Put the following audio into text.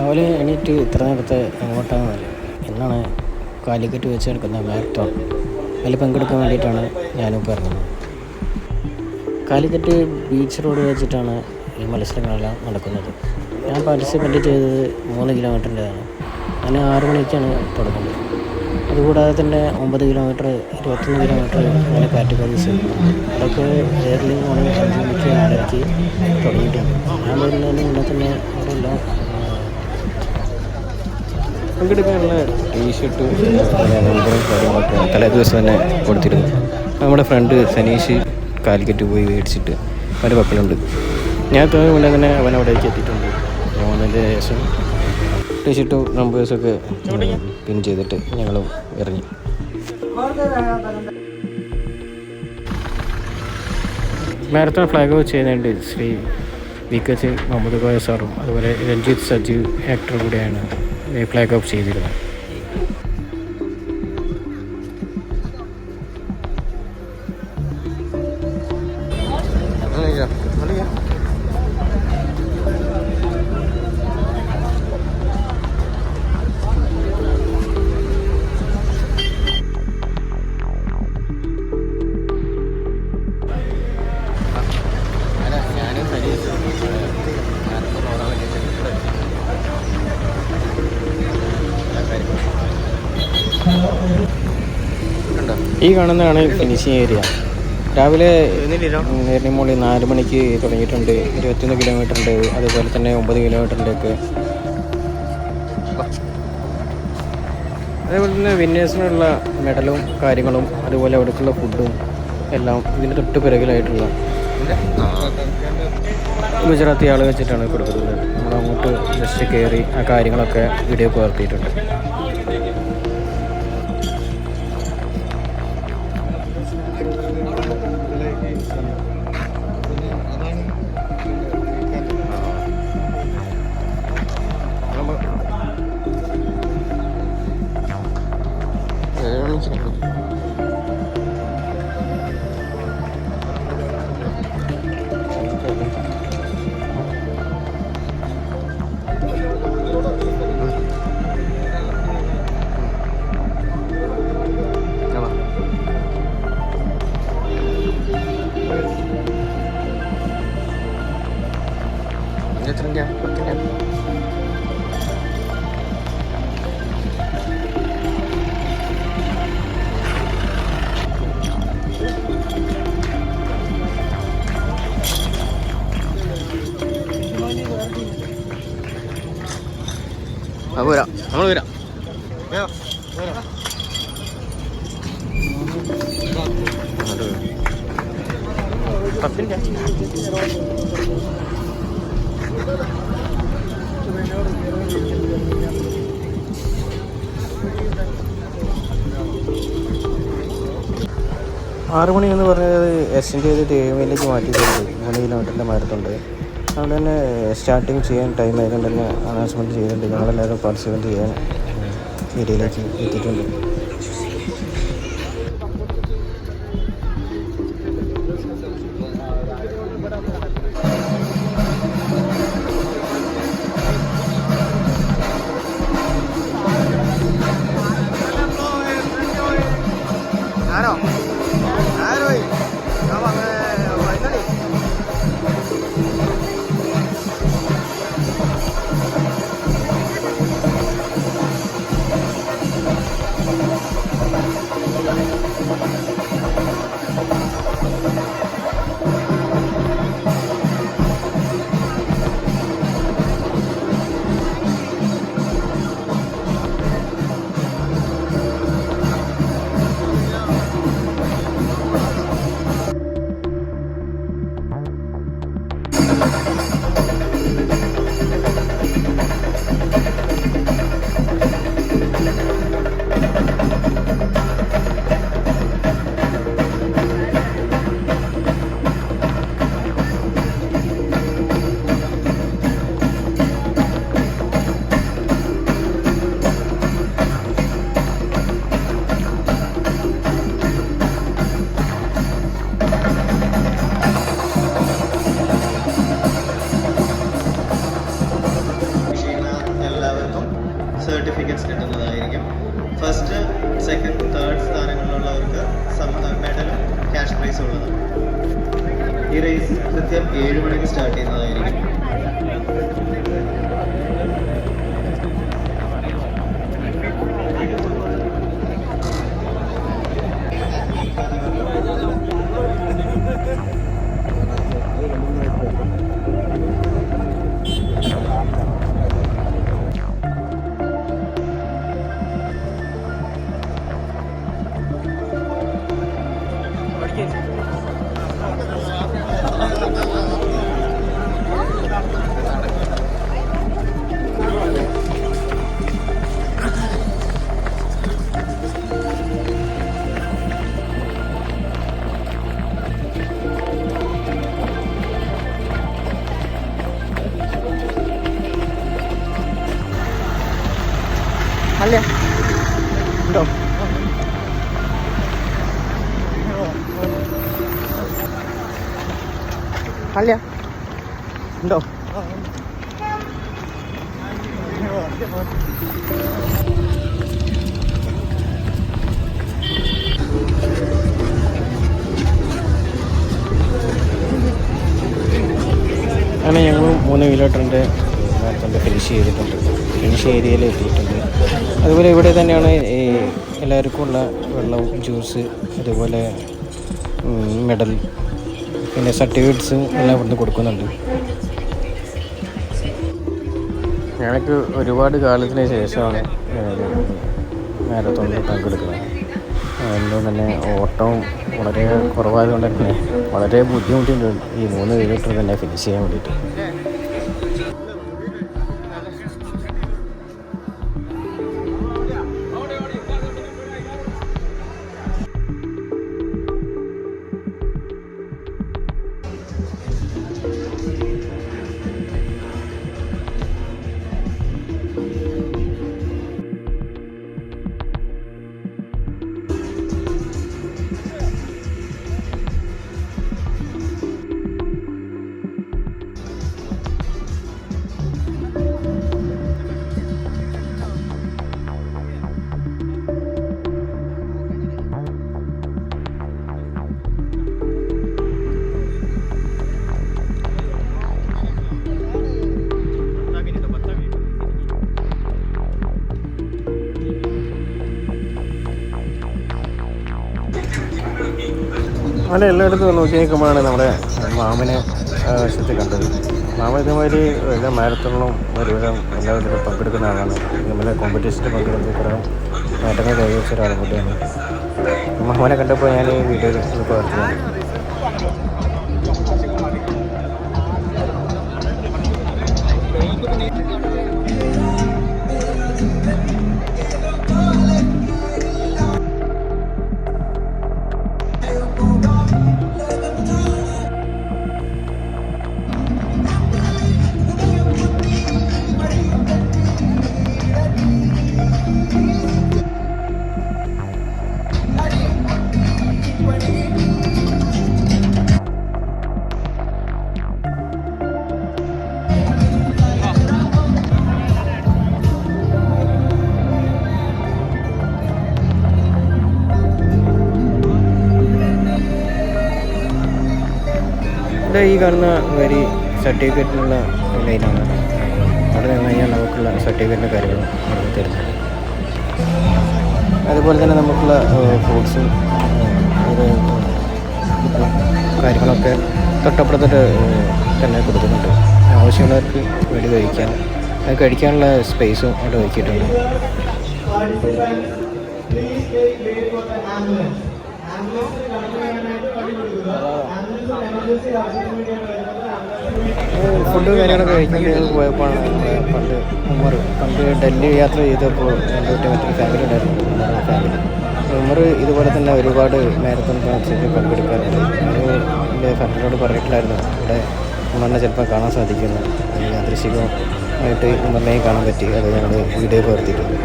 രാവിലെ എണീറ്റ് ഇത്ര നേരത്തെ എങ്ങോട്ടാണെന്നല്ല, എന്നാണ് കാലിക്കറ്റ് വെച്ച് നടക്കുന്ന മാരത്തോൺ അതിൽ പങ്കെടുക്കാൻ വേണ്ടിയിട്ടാണ് ഞാനിപ്പോൾ ഇറങ്ങുന്നത്. കാലിക്കറ്റ് ബീച്ച് റോഡ് വെച്ചിട്ടാണ് ഈ മത്സരങ്ങളെല്ലാം നടക്കുന്നത്. ഞാൻ പാർട്ടിസിപ്പേറ്റ് ചെയ്തത് 3 കിലോമീറ്ററിൻ്റെതാണ്. അങ്ങനെ 6 മണിക്കാണ് തുടങ്ങുന്നത്. അതുകൂടാതെ തന്നെ 9 കിലോമീറ്റർ, 21 കിലോമീറ്റർ അങ്ങനെ കാറ്റഗറീസ് അതൊക്കെ ഏർലി മോർണിംഗ് 5 മണിക്ക് 4:30 തുടങ്ങിയിട്ടുണ്ട്. ഞാൻ വരുന്നതിന് മുന്നേ തന്നെ അവിടെയെല്ലാം പങ്കെടുക്കാനുള്ള ടീഷർട്ട് നമ്പറും കാര്യങ്ങളൊക്കെ തലേ ദിവസം തന്നെ കൊടുത്തിരുന്നു. നമ്മുടെ ഫ്രണ്ട് സനീഷ് കാലിക്കറ്റ് പോയി മേടിച്ചിട്ട് ഒരു പക്കലുണ്ട്. ഞാൻ മുന്നേ തന്നെ അവൻ അവിടേക്ക് എത്തിയിട്ടുണ്ട്. ഞാൻ വന്നതിൻ്റെ ശേഷം ടീഷർട്ടും നമ്പേഴ്സൊക്കെ പിൻ ചെയ്തിട്ട് ഞങ്ങളും ഇറങ്ങി. മാരത്തോൺ ഫ്ലാഗ് ഓഫ് ചെയ്യുന്നുണ്ട് ശ്രീ വികച്ച് മുഹമ്മദ് കോയ സാറും അതുപോലെ രഞ്ജിത്ത് സജീവ് ആക്ടർ കൂടെയാണ് ഫ്ലാഗ് ഓഫ് ചെയ്തിരുന്നത്. ഈ കാണുന്നതാണ് ഫിനിഷിങ് ഏരിയ. രാവിലെ നേരിന് മുകളിൽ 4 മണിക്ക് തുടങ്ങിയിട്ടുണ്ട്. 21 കിലോമീറ്റർ ഉണ്ട്, അതുപോലെ തന്നെ 9 കിലോമീറ്ററിൻ്റെയൊക്കെ. അതേപോലെ തന്നെ വിന്നേഴ്സിനുള്ള മെഡലും കാര്യങ്ങളും അതുപോലെ അവിടേക്കുള്ള ഫുഡും എല്ലാം ഇതിൻ്റെ തൊട്ട് പിറകിലായിട്ടുള്ള ഗുജറാത്തി ആൾ വെച്ചിട്ടാണ് കൊടുക്കുന്നത്. നമ്മൾ അങ്ങോട്ട് ജസ്റ്റ് കയറി ആ കാര്യങ്ങളൊക്കെ വീഡിയോ പകർത്തിയിട്ടുണ്ട്. വരാം, നമ്മൾ വരാം. പത്തിൻ്റെ 6 മണി എന്ന് പറഞ്ഞത് എക്സ്റ്റെൻഡ് ചെയ്തിട്ട് 7 മണിയിലേക്ക് മാറ്റിയിട്ടുണ്ട്. 3 കിലോമീറ്ററിൻ്റെ മാരത്തോണ്ട്. അതുകൊണ്ട് തന്നെ സ്റ്റാർട്ടിങ് ചെയ്യാൻ ടൈം ആയതുകൊണ്ട് തന്നെ അനൗൺസ്മെൻറ്റ് ചെയ്തിട്ടുണ്ട്. ഞങ്ങളെല്ലാവരും പാർട്ടിസിപ്പേറ്റ് ചെയ്യാൻ ഏരിയയിലേക്ക് എത്തിയിട്ടുണ്ട്. ഈ റേസ് കൃത്യം 7 മണിക്ക് സ്റ്റാർട്ട് ചെയ്യുന്നതായിരിക്കും. അല്ല ഉണ്ടോ? അല്ല ഉണ്ടോ? അങ്ങനെ ഞങ്ങൾ 3 കിലോമീറ്ററിൻ്റെ മാരത്തോൺ ഫിനിഷ് ചെയ്തിട്ടുണ്ട്. ഫിനിഷ് ഏരിയയിൽ എത്തിയിട്ടുണ്ട്. അതുപോലെ ഇവിടെ തന്നെയാണ് ഈ എല്ലാവർക്കും ഉള്ള വെള്ളവും ജ്യൂസ്, അതുപോലെ മെഡൽ, പിന്നെ സർട്ടിഫിക്കറ്റ്സും എല്ലാം ഇവിടുന്ന് കൊടുക്കുന്നുണ്ട്. ഞങ്ങൾക്ക് ഒരുപാട് കാലത്തിന് ശേഷമാണ് മാരത്തോണിൽ പങ്കെടുക്കുന്നത്. അതുകൊണ്ട് തന്നെ ഓട്ടവും വളരെ കുറവായതുകൊണ്ട് തന്നെ വളരെ ബുദ്ധിമുട്ടുണ്ട് ഈ 3 കിലോമീറ്റർ തന്നെ ഫിനിഷ് ചെയ്യാൻ വേണ്ടിയിട്ട്. അങ്ങനെ എല്ലായിടത്തും നോക്കി നിൽക്കുമ്പോഴാണ് നമ്മുടെ മാമനെ ആവശ്യത്തിൽ കണ്ടത്. മാമൻ ഇതേമാതിരി എല്ലാ മാരത്തോണിലും ഒരുവിധം എല്ലാവരും പങ്കെടുക്കുന്ന ആളാണ്. നമ്മളെ കോമ്പറ്റീഷനിൽ പങ്കെടുത്ത് കുറേ നേട്ടങ്ങൾ കൈവരിച്ച ഒരാളും കൂടിയാണ്. മാമനെ കണ്ടപ്പോൾ ഞാൻ ഈ വീഡിയോയിൽ പകർത്തിയാണ്. ഈ കാണുന്ന വരി സർട്ടിഫിക്കറ്റിനുള്ള ലൈനാണ്. അവിടെ നിന്ന് കഴിഞ്ഞാൽ നമുക്കുള്ള സർട്ടിഫിക്കറ്റിൻ്റെ കാര്യങ്ങളും അവിടെ തരുന്നത്. അതുപോലെ തന്നെ നമുക്കുള്ള ഫ്രൂട്ട്സും കാര്യങ്ങളൊക്കെ തൊട്ടപ്പുറത്തോട്ട് തന്നെ കൊടുക്കുന്നുണ്ട്. ആവശ്യമുള്ളവർക്ക് വേണ്ടി കഴിക്കാൻ, അത് കഴിക്കാനുള്ള സ്പേസും അവിടെ ഒരുക്കിയിട്ടുണ്ട്. ഫുഡ് കാര്യങ്ങളൊക്കെ കഴിക്കാൻ പോയപ്പോഴാണ് പണ്ട് ഡൽഹി യാത്ര ചെയ്തപ്പോൾ എൻ്റെ മറ്റൊരു ഫാമിലി ഉണ്ടായിരുന്നു. ഫാമിലി ഉമർ ഇതുപോലെ തന്നെ ഒരുപാട് മാരത്തോൺ മാച്ചിൽ പങ്കെടുക്കാറുണ്ട്. അത് എൻ്റെ ഫ്രണ്ടിനോട് പറഞ്ഞിട്ടില്ലായിരുന്നു ഇവിടെ ഉമറിനെ ചിലപ്പോൾ കാണാൻ സാധിക്കുന്നു. യാദൃശ്ചികമായിട്ട് ഉമറിനെയും കാണാൻ പറ്റി. അത് ഞങ്ങൾ വീഡിയോ പകർത്തിയിട്ടുണ്ട്.